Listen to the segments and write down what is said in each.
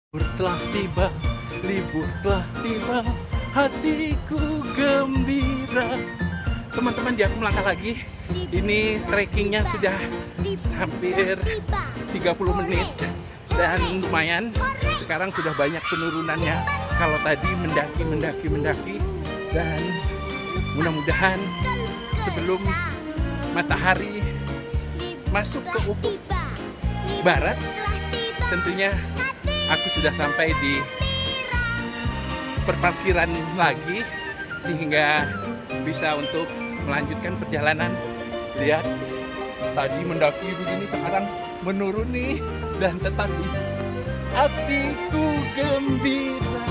Libur telah tiba, libur telah tiba, hatiku gembira. Teman-teman, di aku melangkah lagi. Ini trekkingnya sudah hampir 30 menit dan lumayan. Sekarang sudah banyak penurunannya. Kalau tadi mendaki dan mudah-mudahan sebelum matahari masuk ke ufuk barat, tentunya aku sudah sampai di perparkiran lagi sehingga bisa untuk melanjutkan perjalanan. Lihat, tadi mendaki begini, sekarang menurun nih, dan tetapi hatiku gembira.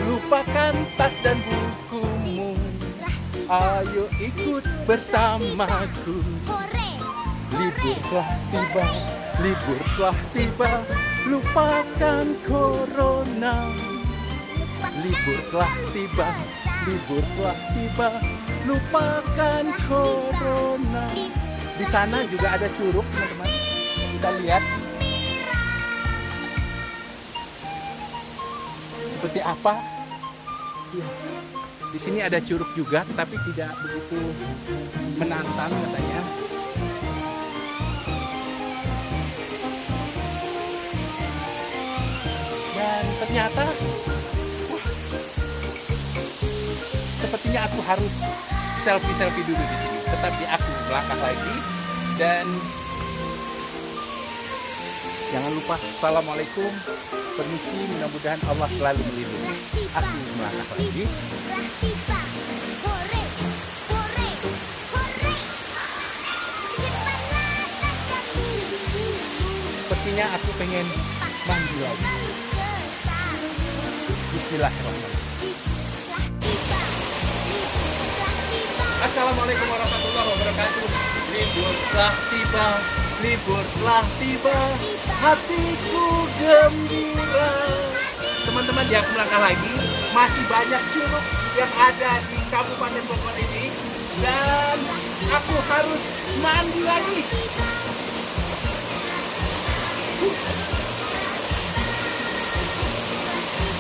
Lupakan tas dan bukumu, ayo ikut bersamaku. Libur telah tiba, libur telah tiba, lupakan corona. Libur telah tiba, libur telah tiba, lupakan corona. Di sana juga ada curug, teman-teman. Kita lihat seperti apa. Ya, di sini ada curug juga, tapi tidak begitu menantang katanya. Dan ternyata sepertinya aku harus selfie dulu di sini. Tetapi aku melangkah lagi dan jangan lupa assalamualaikum, permisi, mudah-mudahan Allah selalu melindungi. Aku melangkah lagi. Sepertinya aku pengen mandi lagi. Bismillahirrahmanirrahim. Assalamualaikum warahmatullahi wabarakatuh. Libur telah tiba, libur telah tiba, hatiku gembira. Teman-teman, di aku melangkah lagi, masih banyak curug yang ada di Kabupaten Bogor ini, dan aku harus mandi lagi.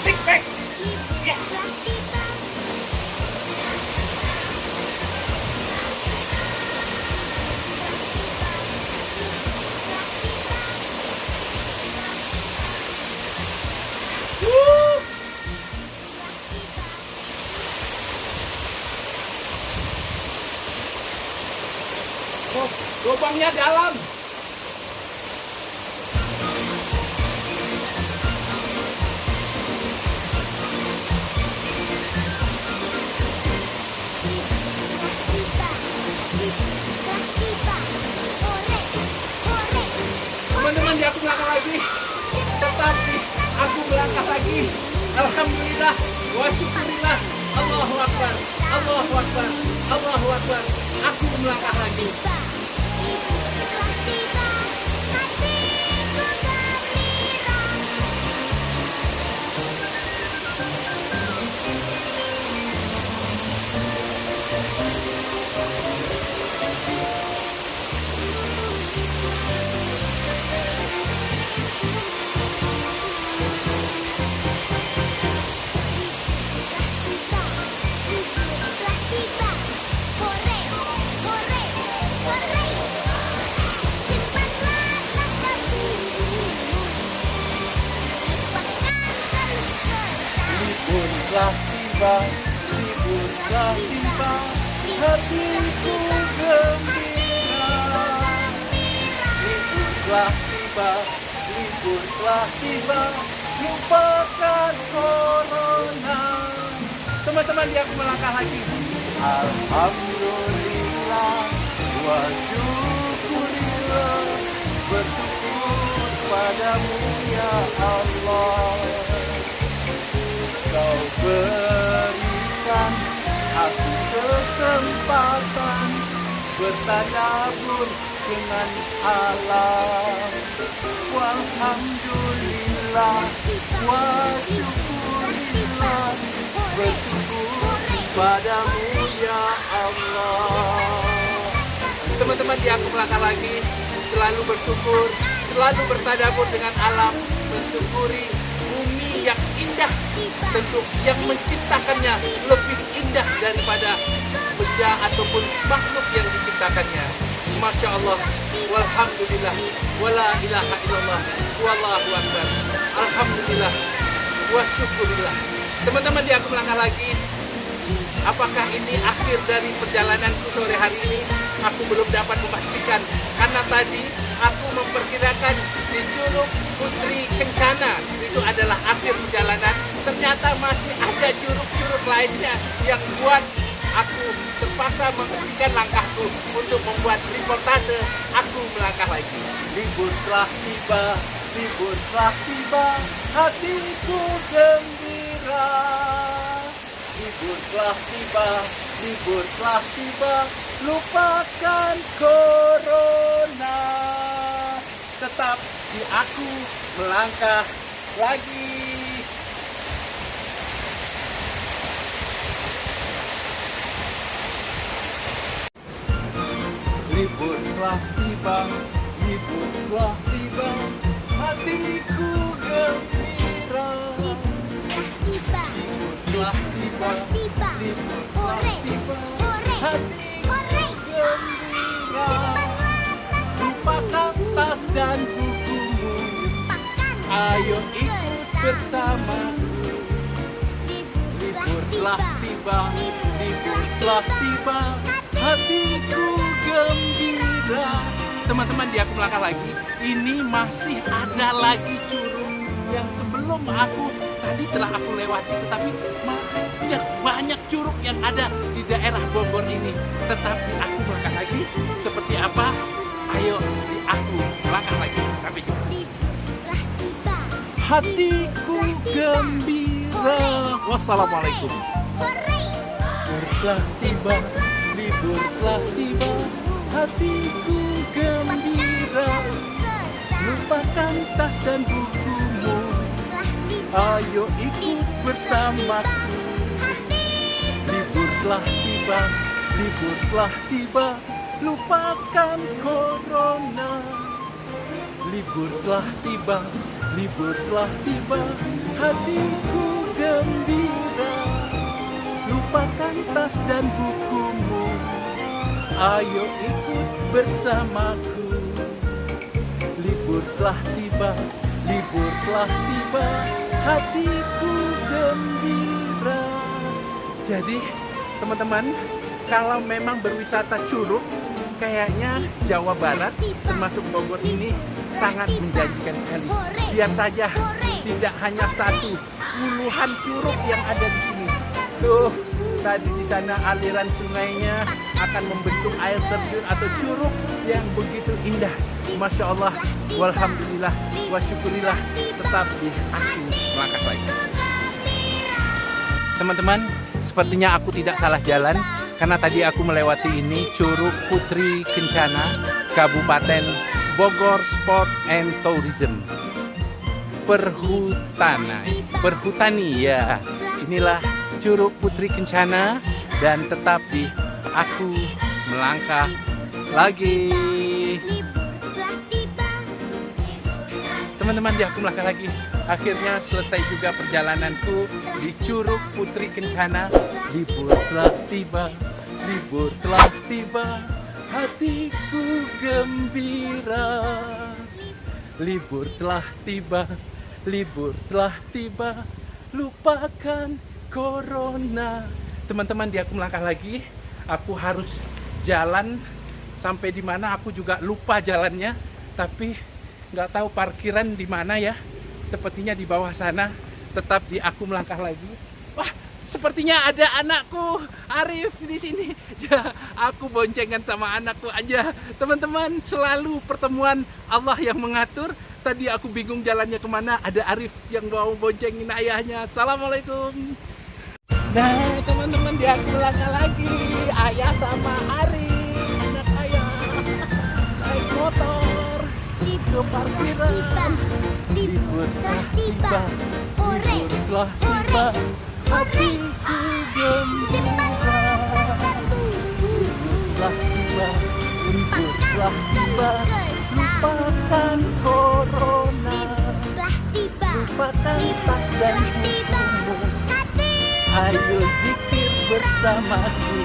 Six pack. Yeah. Oh, lubangnya dalam. Teman-teman, di aku melangkah lagi, tetapi aku melangkah lagi. Alhamdulillah wa syukurillah. Allahu Akbar, Allahu Akbar, Allahu Akbar. Aku melangkah lagi. Libur telah tiba, libur telah tiba, hatiku gembira. Libur telah tiba, libur telah tiba, lupakan corona. Teman-teman, di aku melangkah lagi. Alhamdulillah wa syukurillah, bersyukur padamu ya Allah. Kau berikan aku kesempatan bertadabur dengan alam. Walhamdulillah wa syukurillah, bersyukur padamu ya Allah. Teman-teman, di aku melangkah lagi, selalu bersyukur, selalu bertadabur dengan alam, mensyukuri yang indah. Tentu yang menciptakannya lebih indah daripada benda ataupun makhluk yang diciptakannya. Masya Allah, walhamdulillah, wala ilaha illallah, wallahu akbar, alhamdulillah, wa syukurillah. Teman-teman, di Aku Melangkah Lagi, apakah ini akhir dari perjalananku sore hari ini? Aku belum dapat memastikan, karena tadi aku memperkirakan di Curug Putri Kencana itu adalah akhir perjalanan. Ternyata masih ada curug-curug lainnya yang buat aku terpaksa menghentikan langkahku untuk membuat reportase Aku Melangkah Lagi. Libur telah tiba, libur telah tiba, hatiku gembira. Libur telah tiba, libur telah tiba, lupakan corona. Tetap di Aku Melangkah Lagi. Libur telah tiba, libur telah tiba, hatiku gembira. Libur telah tiba, libur telah tiba, hatiku gembira. Lupakan tas dan bukumu, ayo ikut bersamaku. Libur telah tiba, libur telah tiba, hatiku gembira. Teman-teman, di Aku Melangkah Lagi, ini masih ada lagi curug yang sebelum tadi telah aku lewati, tetapi banyak curug yang ada di daerah Bogor ini. Tetap di Aku Melangkah Lagi. Seperti apa? Ayo di Aku Melangkah Lagi. Sampai jumpa. Hatiku gembira. Wassalamualaikum. Libur telah tiba, libur telah tiba, hatiku gembira. Lupakan tas dan bukumu, ayo ikut bersamaku. Libur telah tiba, libur telah tiba, lupakan corona. Libur telah tiba, libur telah tiba, hatiku gembira. Lupakan tas dan bukumu, ayo ikut bersamaku. Libur telah tiba, libur telah tiba, hatiku gembira. Jadi teman-teman, kalau memang berwisata curug, kayaknya Jawa Barat termasuk Bogor ini sangat menjanjikan sekali. Lihat saja, tidak hanya satu, puluhan curug yang ada di sini. Tuh, tadi di sana aliran sungainya akan membentuk air terjun atau curug yang begitu indah. Masya Allah, walhamdulillah, wa syukurillah, tetap di Aku Melangkah Lagi. Teman-teman, sepertinya aku tidak salah jalan, karena tadi aku melewati ini Curug Putri Kencana, Kabupaten Bogor Sport and Tourism. Perhutani ya. Inilah Curug Putri Kencana, dan tetap di Aku Melangkah Lagi. Teman-teman, di Aku Melangkah Lagi, akhirnya selesai juga perjalananku di Curug Putri Kencana. Libur telah tiba, libur telah tiba, hatiku gembira. Libur telah tiba, libur telah tiba, lupakan corona. Teman-teman, di Aku Melangkah Lagi, aku harus jalan sampai di mana aku juga lupa jalannya, tapi nggak tahu parkiran di mana ya. Sepertinya di bawah sana. Tetap di Aku Melangkah Lagi. Wah, sepertinya ada anakku Arif di sini. Ya, aku boncengan sama anakku aja. Teman-teman, selalu pertemuan Allah yang mengatur. Tadi aku bingung jalannya kemana, ada Arif yang mau boncengin ayahnya. Assalamualaikum. Nah, teman-teman, di Aku Melangkah Lagi, ayah sama Arif, anak ayah, naik motor ke parkiran. Libur telah tiba, libur telah tiba, hatiku gembira. Libur telah tiba, libur telah tiba, lupakan corona. Lupakan tas dan bukumu. Ayo zikir bersamaku.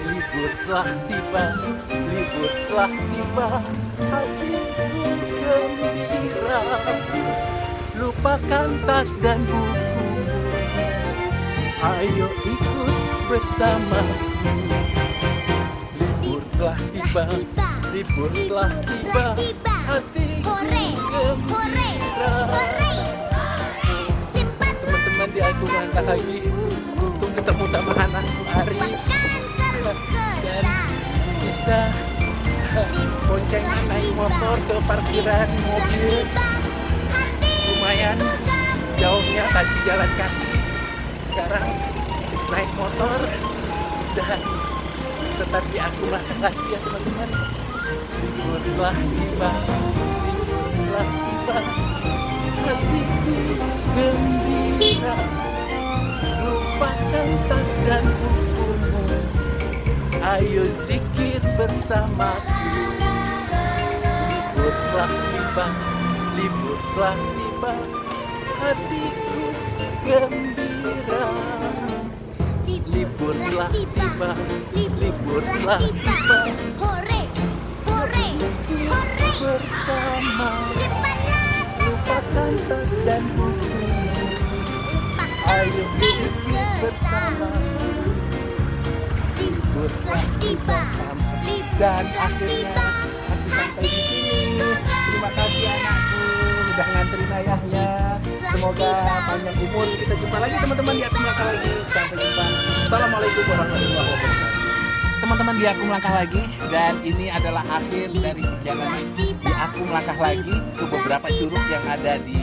Libur telah tiba, libur telah tiba, hatiku gembira. Lupakan tas dan bukumu. Ayo ikut bersamaku. Libur telah tiba, libur telah tiba, hatiku gembira. Teman-teman di aku langkah lagi untuk ketemu sama anakku Arif dan bisa boncengan naik motor ke parkiran mobil. Lumayan jauhnya, tadi jalan kaki, sekarang naik motor. Dan tetap di aku langkah lagi ya teman-teman. Libur telah tiba, libur telah tiba, hatiku gembira. Lupakan tas dan bukumu. Ayo zikir bersamaku. Libur telah tiba, libur telah tiba, hatiku gembira. Libur telah tiba, libur telah tiba, zikir bersama. Lupakan tas dan bukumu. Ayo zikir bersama. Libur telah tiba, dan akhirnya aku sampai di sini. Terima kasih anakku udah nganterin ayahnya. Semoga panjang umur. Kita jumpa lagi teman-teman di Aku Melangkah Lagi. Sampai jumpa. Assalamualaikum warahmatullahi wabarakatuh. Teman-teman di Aku Melangkah Lagi, dan ini adalah akhir dari perjalanan di Aku Melangkah Lagi ke beberapa curug yang ada di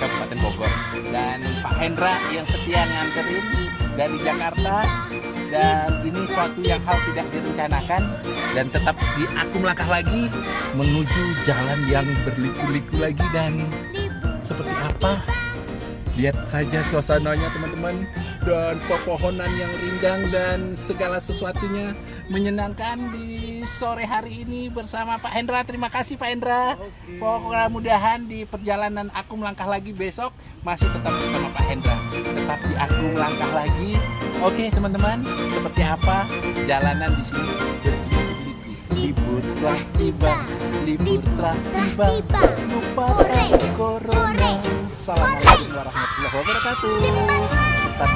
Kabupaten Bogor. Dan Pak Hendra yang setia nganterin dari Jakarta. Dan ini suatu yang hal tidak direncanakan, dan tetap di Aku Melangkah Lagi menuju jalan yang berliku-liku lagi. Dan seperti apa? Lihat saja suasananya teman-teman, dan pepohonan yang rindang dan segala sesuatunya menyenangkan di sore hari ini bersama Pak Hendra. Terima kasih Pak Hendra. Pokoknya mudahan di perjalanan Aku Melangkah Lagi besok masih tetap bersama Pak Hendra. Tetap di Aku Melangkah Lagi. Oke teman-teman, seperti apa jalanan di sini? Libur telah tiba, libur telah tiba, lupakan corona. Assalamualaikum warahmatullahi wabarakatuh. Tetap